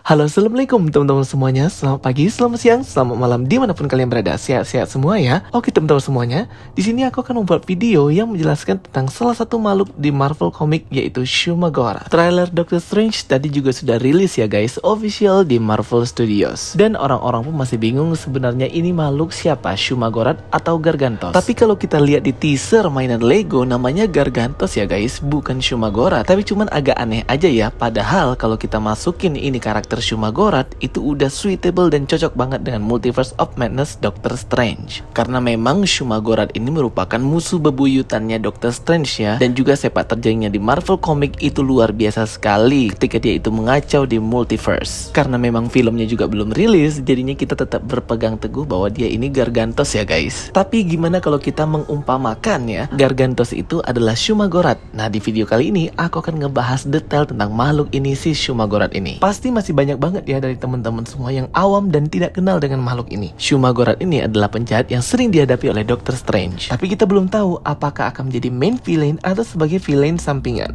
Halo, assalamualaikum teman-teman semuanya. Selamat pagi, selamat siang, selamat malam dimanapun kalian berada. Sehat-sehat semua ya. Oke teman-teman semuanya, di sini aku akan membuat video yang menjelaskan tentang salah satu makhluk di Marvel Comic, yaitu Shumagorath. Trailer Doctor Strange tadi juga sudah rilis ya guys, official di Marvel Studios. Dan orang-orang pun masih bingung sebenarnya ini makhluk siapa, Shumagorath atau Gargantos. Tapi kalau kita lihat di teaser mainan Lego, namanya Gargantos ya guys, bukan Shumagorath. Tapi cuman agak aneh aja ya, padahal kalau kita masukin ini karakter Shumagorath itu udah suitable dan cocok banget dengan Multiverse of Madness Doctor Strange. Karena memang Shumagorath ini merupakan musuh bebuyutannya Doctor Strange ya, dan juga sepak terjangnya di Marvel Comic itu luar biasa sekali ketika dia itu mengacau di multiverse. Karena memang filmnya juga belum rilis, jadinya kita tetap berpegang teguh bahwa dia ini Gargantos ya guys. Tapi gimana kalau kita mengumpamakan ya, Gargantos itu adalah Shumagorath. Nah, di video kali ini aku akan ngebahas detail tentang makhluk ini, si Shumagorath ini. Pasti masih banyak banget ya dari teman-teman semua yang awam dan tidak kenal dengan makhluk ini. Shumagorath ini adalah penjahat yang sering dihadapi oleh Doctor Strange. Tapi kita belum tahu apakah akan menjadi main villain atau sebagai villain sampingan.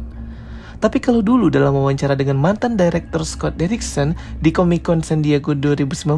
Tapi kalau dulu dalam wawancara dengan mantan director Scott Derrickson di Comic Con San Diego 2019,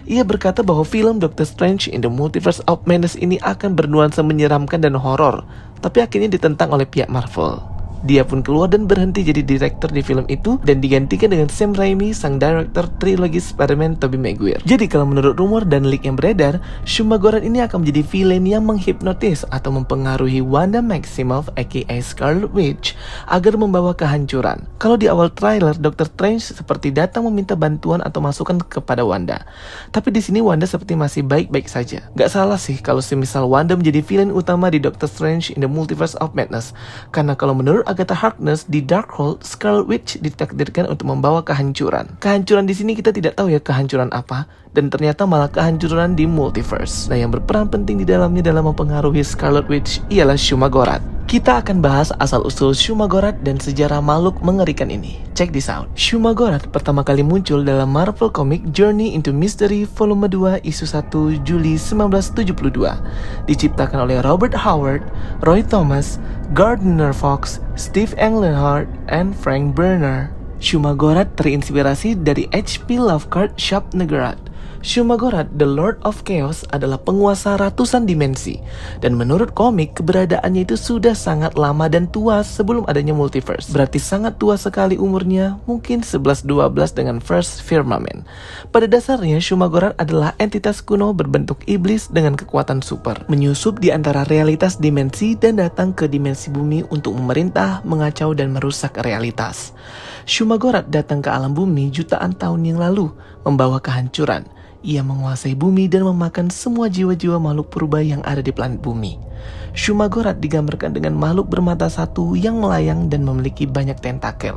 ia berkata bahwa film Doctor Strange in the Multiverse of Madness ini akan bernuansa menyeramkan dan horor, tapi akhirnya ditentang oleh pihak Marvel. Dia pun keluar dan berhenti jadi direktur di film itu dan digantikan dengan Sam Raimi, sang director trilogi Spider-Man Tobey Maguire. Jadi kalau menurut rumor dan leak yang beredar, Shumagorath ini akan menjadi villain yang menghipnotis atau mempengaruhi Wanda Maximoff aka Scarlet Witch agar membawa kehancuran. Kalau di awal trailer, Doctor Strange seperti datang meminta bantuan atau masukan kepada Wanda. Tapi di sini Wanda seperti masih baik-baik saja. Gak salah sih kalau semisal Wanda menjadi villain utama di Doctor Strange in the Multiverse of Madness. Karena kalau menurut Agatha Harkness di Darkhold, Scarlet Witch ditakdirkan untuk membawa kehancuran. Kehancuran di sini kita tidak tahu ya kehancuran apa, dan ternyata malah kehancuran di multiverse. Nah, yang berperan penting di dalamnya dalam mempengaruhi Scarlet Witch ialah Shumagorath. Kita akan bahas asal-usul Shumagorath dan sejarah makhluk mengerikan ini. Check this out. Shumagorath pertama kali muncul dalam Marvel Comic Journey into Mystery Volume 2 isu 1 Juli 1972. Diciptakan oleh Robert Howard, Roy Thomas, Gardner Fox, Steve Englehart, and Frank Berner. Shumagorath terinspirasi dari H.P. Lovecraft Shub-Niggurath. Shumagorath, the Lord of Chaos, adalah penguasa ratusan dimensi. Dan menurut komik, keberadaannya itu sudah sangat lama dan tua sebelum adanya multiverse. Berarti sangat tua sekali umurnya, mungkin 11-12 dengan First Firmament. Pada dasarnya, Shumagorath adalah entitas kuno berbentuk iblis dengan kekuatan super. Menyusup di antara realitas dimensi dan datang ke dimensi bumi untuk memerintah, mengacau, dan merusak realitas. Shumagorath datang ke alam bumi jutaan tahun yang lalu, membawa kehancuran. Ia menguasai bumi dan memakan semua jiwa-jiwa makhluk purba yang ada di planet bumi. Shumagorath digambarkan dengan makhluk bermata satu yang melayang dan memiliki banyak tentakel.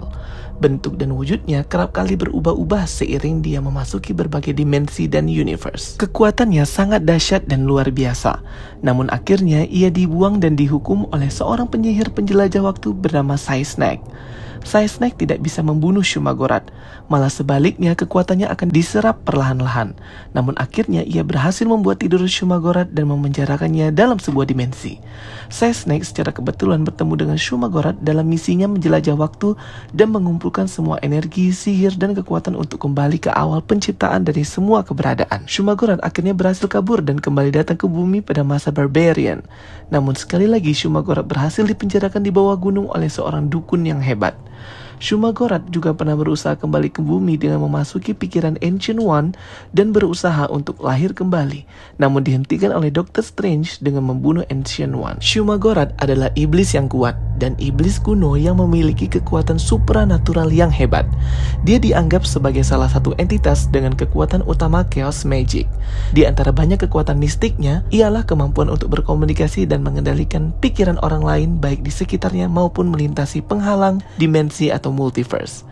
Bentuk dan wujudnya kerap kali berubah-ubah seiring dia memasuki berbagai dimensi dan universe. Kekuatannya sangat dahsyat dan luar biasa. Namun akhirnya ia dibuang dan dihukum oleh seorang penyihir penjelajah waktu bernama Snake. Snake tidak bisa membunuh Shumagorath, malah sebaliknya kekuatannya akan diserap perlahan-lahan. Namun akhirnya ia berhasil membuat tidur Shumagorath dan memenjarakannya dalam sebuah dimensi. Snake secara kebetulan bertemu dengan Shumagorath dalam misinya menjelajah waktu dan mengumpulkan semua energi, sihir, dan kekuatan untuk kembali ke awal penciptaan dari semua keberadaan. Shumagorath akhirnya berhasil kabur dan kembali datang ke bumi pada masa Barbarian. Namun sekali lagi Shumagorath berhasil dipenjarakan di bawah gunung oleh seorang dukun yang hebat. Shumagorath juga pernah berusaha kembali ke bumi dengan memasuki pikiran Ancient One dan berusaha untuk lahir kembali, namun dihentikan oleh Doctor Strange dengan membunuh Ancient One. Shumagorath adalah iblis yang kuat dan iblis kuno yang memiliki kekuatan supranatural yang hebat. Dia dianggap sebagai salah satu entitas dengan kekuatan utama Chaos Magic. Di antara banyak kekuatan mistiknya, ialah kemampuan untuk berkomunikasi dan mengendalikan pikiran orang lain baik di sekitarnya maupun melintasi penghalang, dimensi atau multiverse.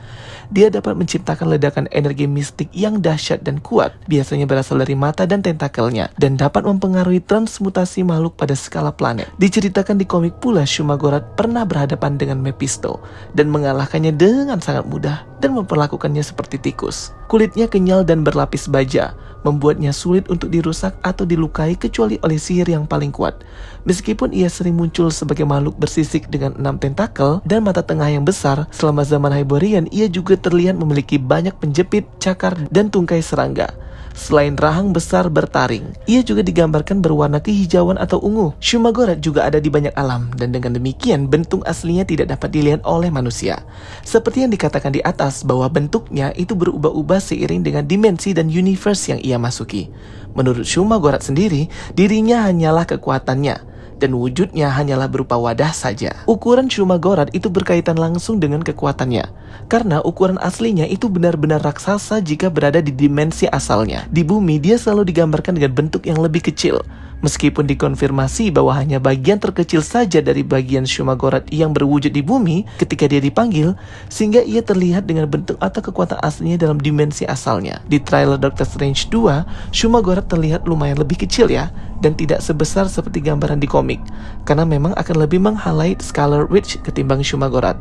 Dia dapat menciptakan ledakan energi mistik yang dahsyat dan kuat, biasanya berasal dari mata dan tentakelnya, dan dapat mempengaruhi transmutasi makhluk pada skala planet. Diceritakan di komik pula Shumagorath pernah berhadapan dengan Mephisto dan mengalahkannya dengan sangat mudah. dan memperlakukannya seperti tikus. Kulitnya kenyal dan berlapis baja, membuatnya sulit untuk dirusak atau dilukai kecuali oleh sihir yang paling kuat. Meskipun ia sering muncul sebagai makhluk bersisik dengan 6 tentakel dan mata tengah yang besar, selama zaman Hyborian ia juga terlihat memiliki banyak penjepit, cakar, dan tungkai serangga. Selain rahang besar bertaring, ia juga digambarkan berwarna kehijauan atau ungu. Shumagorath juga ada di banyak alam, dan dengan demikian bentuk aslinya tidak dapat dilihat oleh manusia. Seperti yang dikatakan di atas bahwa bentuknya itu berubah-ubah seiring dengan dimensi dan universe yang ia masuki. Menurut Shumagorath sendiri, dirinya hanyalah kekuatannya, dan wujudnya hanyalah berupa wadah saja. Ukuran Shumagorath itu berkaitan langsung dengan kekuatannya, karena ukuran aslinya itu benar-benar raksasa jika berada di dimensi asalnya. Di bumi, dia selalu digambarkan dengan bentuk yang lebih kecil, meskipun dikonfirmasi bahwa hanya bagian terkecil saja dari bagian Shumagorath yang berwujud di bumi ketika dia dipanggil, sehingga ia terlihat dengan bentuk atau kekuatan aslinya dalam dimensi asalnya. Di trailer Doctor Strange 2, Shumagorath terlihat lumayan lebih kecil ya, dan tidak sebesar seperti gambaran di komik, karena memang akan lebih meng-highlight Scarlet Witch ketimbang Shumagorath.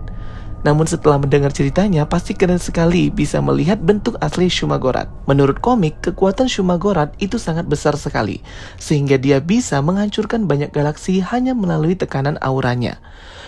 Namun setelah mendengar ceritanya, pasti keren sekali bisa melihat bentuk asli Shumagorath. Menurut komik, kekuatan Shumagorath itu sangat besar sekali, sehingga dia bisa menghancurkan banyak galaksi hanya melalui tekanan auranya.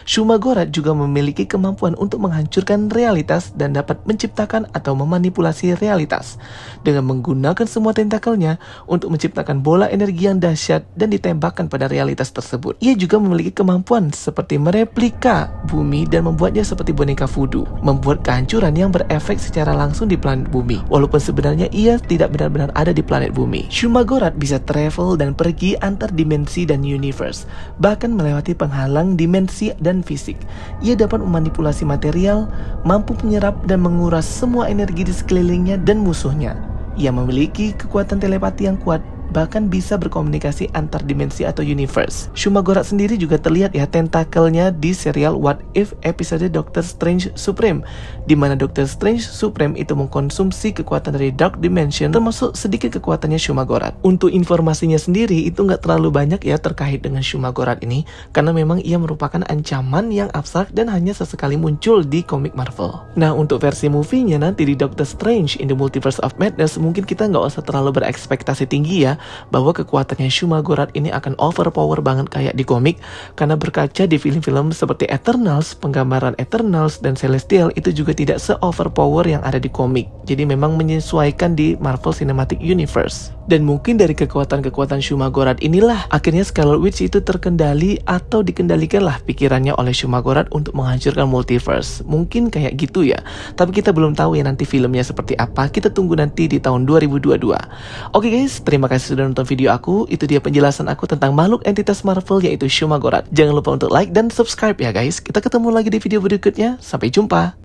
Shumagorath juga memiliki kemampuan untuk menghancurkan realitas dan dapat menciptakan atau memanipulasi realitas dengan menggunakan semua tentakelnya untuk menciptakan bola energi yang dahsyat dan ditembakkan pada realitas tersebut. Ia juga memiliki kemampuan seperti mereplika bumi dan membuatnya seperti boneka voodoo, membuat kehancuran yang berefek secara langsung di planet bumi, walaupun sebenarnya ia tidak benar-benar ada di planet bumi. Shumagorath bisa travel dan pergi antar dimensi dan universe, bahkan melewati penghalang dimensi dan fisik. Ia dapat memanipulasi material, mampu menyerap dan menguras semua energi di sekelilingnya dan musuhnya. Ia memiliki kekuatan telepati yang kuat, bahkan bisa berkomunikasi antar dimensi atau universe. Shumagorath sendiri juga terlihat ya tentakelnya di serial What If episode Doctor Strange Supreme, di mana Doctor Strange Supreme itu mengkonsumsi kekuatan dari Dark Dimension, termasuk sedikit kekuatannya Shumagorath. Untuk informasinya sendiri itu nggak terlalu banyak ya terkait dengan Shumagorath ini, karena memang ia merupakan ancaman yang abstrak dan hanya sesekali muncul di komik Marvel. Nah, untuk versi movie-nya nanti di Doctor Strange in the Multiverse of Madness, mungkin kita nggak usah terlalu berekspektasi tinggi ya bahwa kekuatannya Shumagorath ini akan overpower banget kayak di komik, karena berkaca di film-film seperti Eternals, penggambaran Eternals dan Celestial itu juga tidak se-overpower yang ada di komik. Jadi memang menyesuaikan di Marvel Cinematic Universe. Dan mungkin dari kekuatan-kekuatan Shumagorath inilah akhirnya Scarlet Witch itu terkendali atau dikendalikanlah pikirannya oleh Shumagorath untuk menghancurkan multiverse. Mungkin kayak gitu ya. Tapi kita belum tahu ya nanti filmnya seperti apa. Kita tunggu nanti di tahun 2022. Oke guys, terima kasih sudah nonton video aku. Itu dia penjelasan aku tentang makhluk entitas Marvel yaitu Shumagorath. Jangan lupa untuk like dan subscribe ya guys. Kita ketemu lagi di video berikutnya. Sampai jumpa.